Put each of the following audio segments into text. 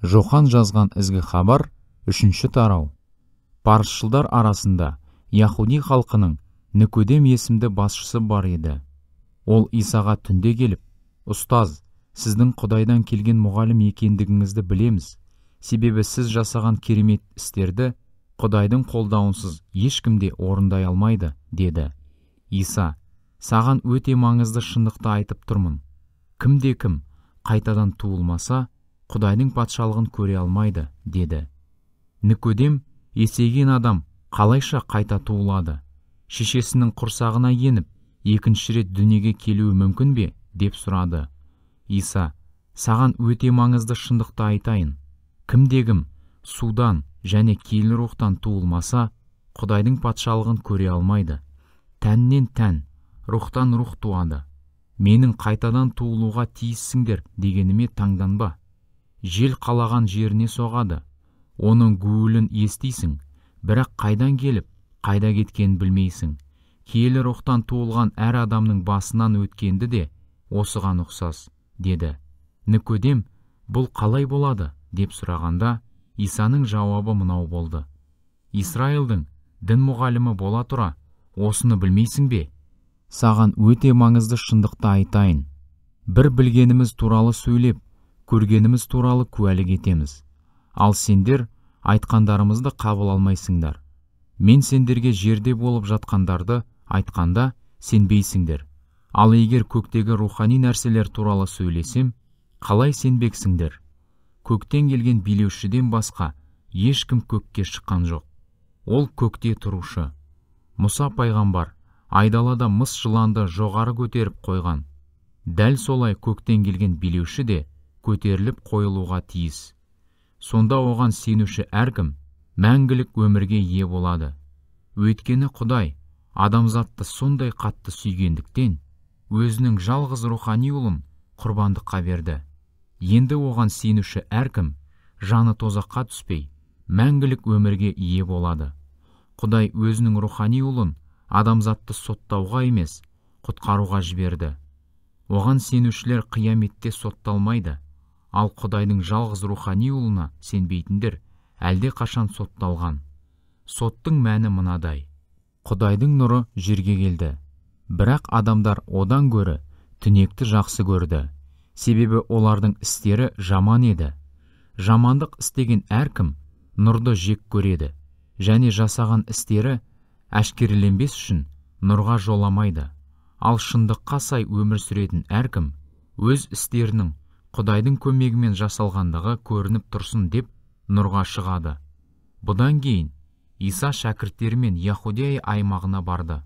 Жохан жазған ізгі хабар 3-ші тарау. Парызшылдар арасында Яхуди халқының Никодем есімді басшысы бар еді. Ол Исаға түнде келіп, «Ұстаз, сіздің Құдайдан келген мұғалім екендігіңізді білеміз. Себебі сіз жасаған керемет істерді Құдайдың қолдауынсыз ешкім де орындай алмайды», деді. Иса: «Саған өте маңызды шындықты айтып тұрмын. Кім қайтадан туылмаса, Құдайдың патшалығын көре алмайды», деді. Никодем: «Есейген адам қалайша қайта туылады? Шешесінің құрсағына еніп, екінші рет дүниеге келуі мүмкін бе?» деп сұрады. Иса: «Саған өте маңызды шындықты айтайын. Кім судан және киелі рухтан туылмаса, Құдайдың патшалығын көре алмайды. Тәннен тән, рухтан рух туады. Менің қайтадан туылуға тиіссіңдер дегеніме таңданба. Жел қалаған жеріне соғады. Оның гуілін естисің, бірақ қайдан келіп, қайда кеткенін білмейсің. Киелі рухтан туылған әр адамның басынан өткенді де осыған ұқсас», деді. Никодем: «Бұл қалай болады?» деп сұрағанда, Исаның жауабы мынау болды: «Исраилдің дін мұғалімі бола тұра, осыны білмейсің бе? Саған өте маңызды шындықты айтайын. Бір білгеніміз туралы сөйлеп, көргеніміз туралы куәлік етеміз. Ал сендер айтқандарымызды қабыл алмайсыңдар. Мен сендерге жерде болып жатқандарды айтқанда сенбейсіңдер. Ал егер көктегі рухани нәрселер туралы сөйлесем, қалай сенбексіңдер? Көктен келген билеушіден басқа ешкім көкке шыққан жоқ. Ол көкте тұрушы. Мұса пайғамбар айдалада мыс жыланды жоғары көтеріп қойған. Дәл солай көктен келген билеуші де көтеріліп қойылуға тиіс. Сонда оған сенуші әркім мәңгілік өмірге ие болады. Өйткені Құдай адамзатты сондай қатты сүйгендіктен өзінің жалғыз рухани ұлын құрбандыққа берді. Енді оған сенуші әркім жаны тозаққа түспей, мәңгілік өмірге ие болады. Құдай өзінің рухани ұлын адамзатты соттауға емес, құтқаруға жіберді. Оған сенушілер қияметте сотталмайды, ал Құдайдың жалғыз рухани ұлына сенбейтіндер әлде қашан сотталған. Соттың мәні мынадай: Құдайдың нұры жерге келді, бірақ адамдар одан гөрі түнекті жақсы көрді, себебі олардың істері жаман еді. Жамандық істеген әркім нұрды жек көреді, және жасаған істері әшкереленбес үшін нұрға жоламайды. Ал шындыққа сай өмір сүретін әркім өз істерінің Құдайдың көмегімен жасалғандығы көрініп тұрсын деп нұрға шығады. Бұдан кейін Иса шәкірттерімен Яхудея аймағына барды.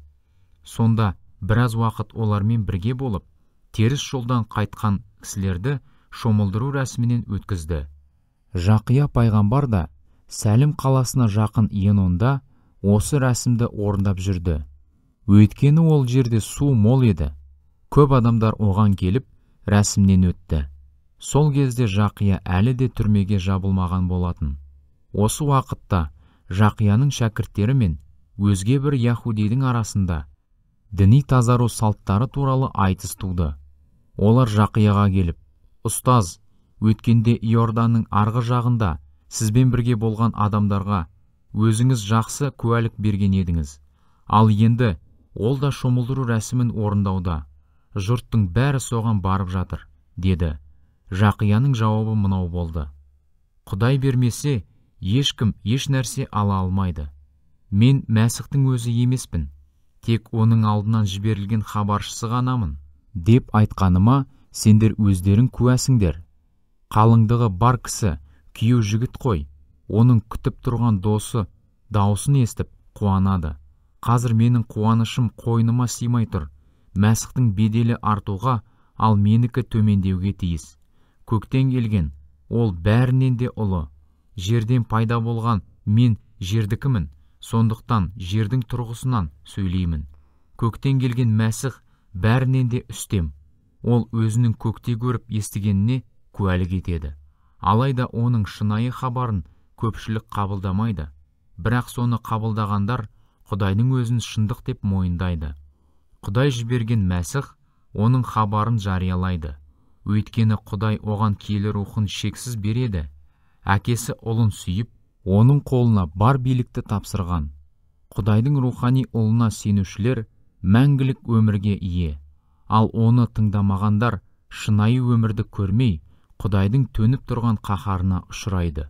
Сонда біраз уақыт олармен бірге болып, теріс жолдан қайтқан кісілерді шомылдыру рәсімінен өткізді. Жақия пайғамбар да Сәлім қаласына жақын Енонда осы рәсімді орындап жүрді. Өйткені ол жерде су мол еді. Көп адамдар оған келіп, рәсімнен өтті. Сол кезде Жақия әлі де түрмеге жабылмаған болатын. Осы уақытта Жақияның шәкірттері мен өзге бір Яхудейдің арасында діни тазару салттары туралы айтыс туды. Олар Жақияға келіп: «Ұстаз, өткенде Иорданның арғы жағында сізбен бірге болған адамдарға өзіңіз жақсы куәлік берген едіңіз. Ал енді ол да шомылдыру рәсімін орындауда. Жұрттың бәрі соған барып жатыр», деді. Жақияның жауабы мынау болды: «Құдай бермесе, ешкім еш нәрсе ала алмайды. Мен Мәсіхтің өзі емеспін, тек оның алдынан жіберілген хабаршысы ғанамын. Деп айтқаныма сендер өздерің куәсіңдер. Қалыңдығы бар кісі, күйеу жігіт қой, оның күтіп тұрған досы даусын естіп қуанады. Қазір менің қуанышым қойныма сыймай тұр. Мәсіхтің беделі артуға, ал менікі төмендеуге тиіс. Көктен келген, ол бәрінен де ұлы. Жерден пайда болған мен жердікімін, сондықтан жердің тұрғысынан сөйлеймін. Көктен келген Мәсіх бәрінен де үстем. Ол өзінің көкте көріп естігеніне куәлік етеді. Алайда оның шынайы хабарын көпшілік қабылдамайды. Бірақ соны қабылдағандар Құдайдың өзін шындық деп мойындайды. Құдай жіберген Мәсіх оның хабарын жариялайды. Өйткені Құдай оған киелі рухын шексіз береді. әкесі ұлын сүйіп, оның қолына бар билікті тапсырған. Құдайдың рухани ұлына сенушілер мәңгілік өмірге ие, ал оны тыңдамағандар шынайы өмірді көрмей, Құдайдың төніп тұрған қаһарына ұшырайды.